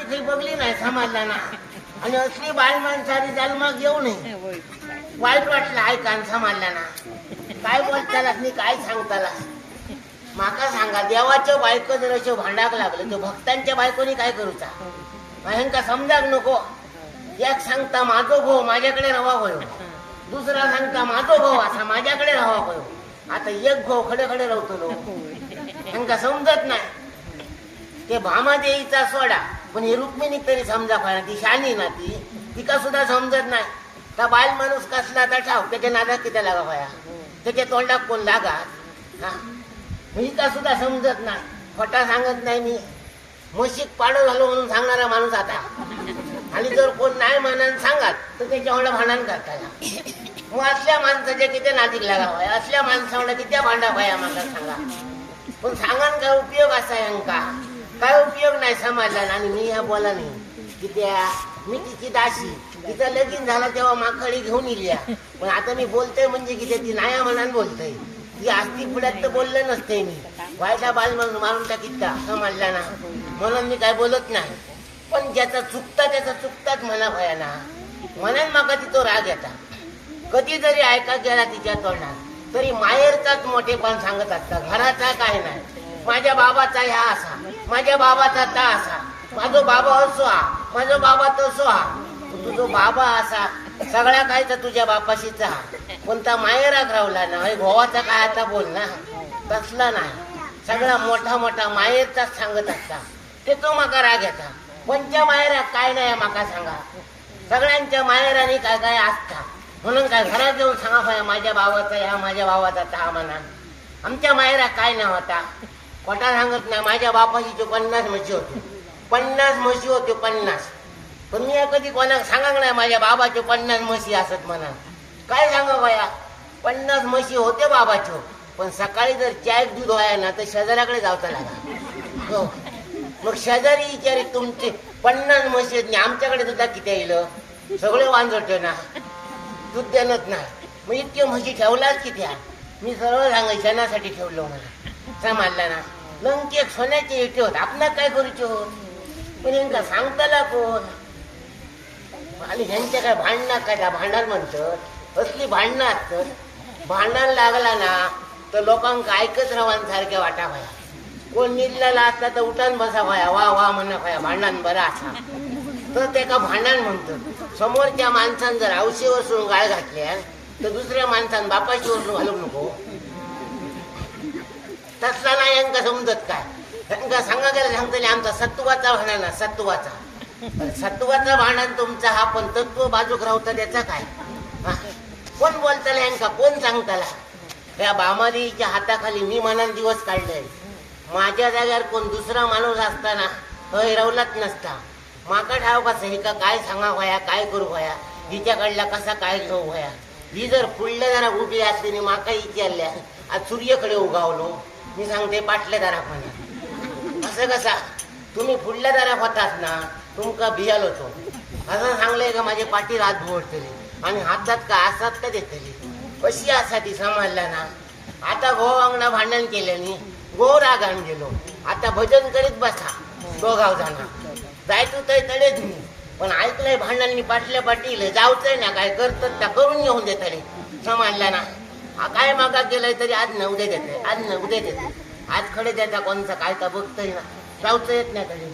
काही बघली नाही समाजला ना. आणि असली बाळ माणसारी जन्माक येऊ नये. वाईट वाटलं ऐकान समाजला ना. काय बोलताला मी काय सांगताला. माका सांगा देवाच्या बायको जर अशो भांडाक लागले तर भक्तांच्या बायकोनी काय करूचा. ह्यांका समजाक नको. एक सांगता माझो भाऊ माझ्याकडे राहा होयो, दुसरा सांगता माझो भाऊ असा माझ्याकडे राहा होयो. आता एक भाऊ खडे खडे राहतो. ह्यांका समजत नाही. ते भामादेवीचा सोडा पण ही रुक्मिणी तरी समजा पाहिजे. ती शानी ना ती तिका सुद्धा समजत नाही. का बाल माणूस कसला तर ठाव त्याच्या नादात किती लागा पाया, त्याच्या तोंडात कोण लागा. हा हिका सुद्धा समजत नाही. खोटा सांगत नाही मी. म्हशीक पाडो झालो म्हणून सांगणारा माणूस आता. आणि जर कोण नाही मानान सांगात तर त्याच्या एवढं भांडण करताना. मग असल्या माणसाच्या किती नादिक लागा पाया, असल्या माणसाला किती भांडा पाया मला सांगा. पण सांगान काय उपयोग असा यांका. काय उपयोग नाही समाजाला. आणि मी ह्या बोला नाही की त्या मी तिची दाशी. तिचा लगीन झाला तेव्हा माखळी घेऊन इल्या. पण आता मी बोलतोय म्हणजे की ती नाया मनान बोलतोय. ती आस्ती पुढ्यात तर बोललं नसते मी. व्हायचा बाल म्हणून मारून टाकीत का समाजला ना. म्हणून मी काय बोलत नाही. पण ज्याचा चुकता त्याचा चुकताच म्हणा भया ना. म्हणून माका तिथं राग येता. कधी जरी ऐका गेला तिच्या तोंडात तरी माहेरचाच मोठेपण सांगत असता. घराचा काय नाही. माझ्या बाबाचा ह्या असा, माझ्या बाबाचा ता असा, माझा बाबा असो हा, माझा बाबा तसो हा. तुझो बाबा असा सगळ्या काय तर तुझ्या बापाशीच हा. कोणता माहेरात रावला ना. भावाचा काय आता बोल ना. तसला नाही. सगळा मोठा मोठा माहेरचाच सांगत असता. ते तो माका राग येता. कोणत्या माहेरात काय नाही माका सांगा. सगळ्यांच्या माहेराने काय काय असता. म्हणून काय घरात जाऊन सांगा पाहिजे माझ्या भावाचा ह्या, माझ्या भावाचा ता म्हणा. आमच्या माहेरात काय नव्हता. खोटा सांगत नाही. माझ्या बापाशी 50 म्हशी होते. 50 म्हशी होते 50. पण मी कधी कोणाला सांगा नाही माझ्या बाबाचे 50 म्हशी असत म्हणा. काय सांगा बाया 50 म्हशी होते बाबाचे. पण सकाळी जर चाय दूध व्हाय ना तर शेजाऱ्याकडे जावता लागा. हो मग शेजारी विचारी तुमचे 50 म्हशी आहेत आमच्याकडे सुद्धा किती येईल. सगळे वांजट ना. दूध देणत नाही. मग इतके म्हशी ठेवलाच किती. मी सर्व सांगा क्षणासाठी ठेवलं मला समाजला ना. लंके सोन्याचे इथे होत आपणा काय करूचे होत. पण यांना सांगताला कोण. आणि ह्यांच्या काय भांडणार काय त्या भांडण म्हणतात. असली भांडणं असतात. भांडण लागला ना तर लोकांना ऐकत राहान सारखे वाटा भाया. कोण निघलेला असला तर उठान बसा भाया वा वा म्हणा भाया भांडण बरा असा. तर ते का भांडण म्हणतात. समोरच्या माणसानं जर औषधी वसून गाळ घातल्या तर दुसऱ्या माणसानं बापाशी वसून घालू नको. तसला नाही यांका समजत काय. यांका सांगा गेला सांगतले आमचा सत्वाचा भांडण ना सत्वाचा. सत्वाचा भांडण तुमचा हा पण तत्व बाजूक राहतं त्याचा काय. कोण बोलताला यांका कोण सांगताला. त्या बामादेवीच्या हाताखाली मी मनान दिवस काढले. माझ्या जाग्यावर कोण दुसरा माणूस असताना हय रवलाच नसता. माका ठाव कसं हे का काय सांगा व्हाया काय करू व्हाया. हिच्याकडला कसा काय घेऊ व्हाया. ही जर पुढल्या जरा उभी असली माका विचारल्या आज सूर्यकडे उगावलो. मी सांगते पाटल्या दारात म्हणा. असं कसा तुम्ही पुढल्या दारात होतात ना तुमका भियाल होतो. असं सांगलंय का माझे पाठी रात भोवटतली आणि हातात का असात का देतली. कशी असा ती समजला ना. आता गो अंगणा भांडण केल्याने गो रागान गेलो. आता भजन करीत बसा दोघाव जाणार जायचं तर तळे तुम्ही. पण ऐकलंय भांडणांनी पाटल्या पाटील जाऊचंय ना काय करतात त्या करून घेऊन देतले समजला ना. काय मागा केलंय तरी आज न उद्या देते आज न उद्या देते. आज खडे द्यायचा कोणचा काय का बघतोय ना जाऊचं येत नाही तरी.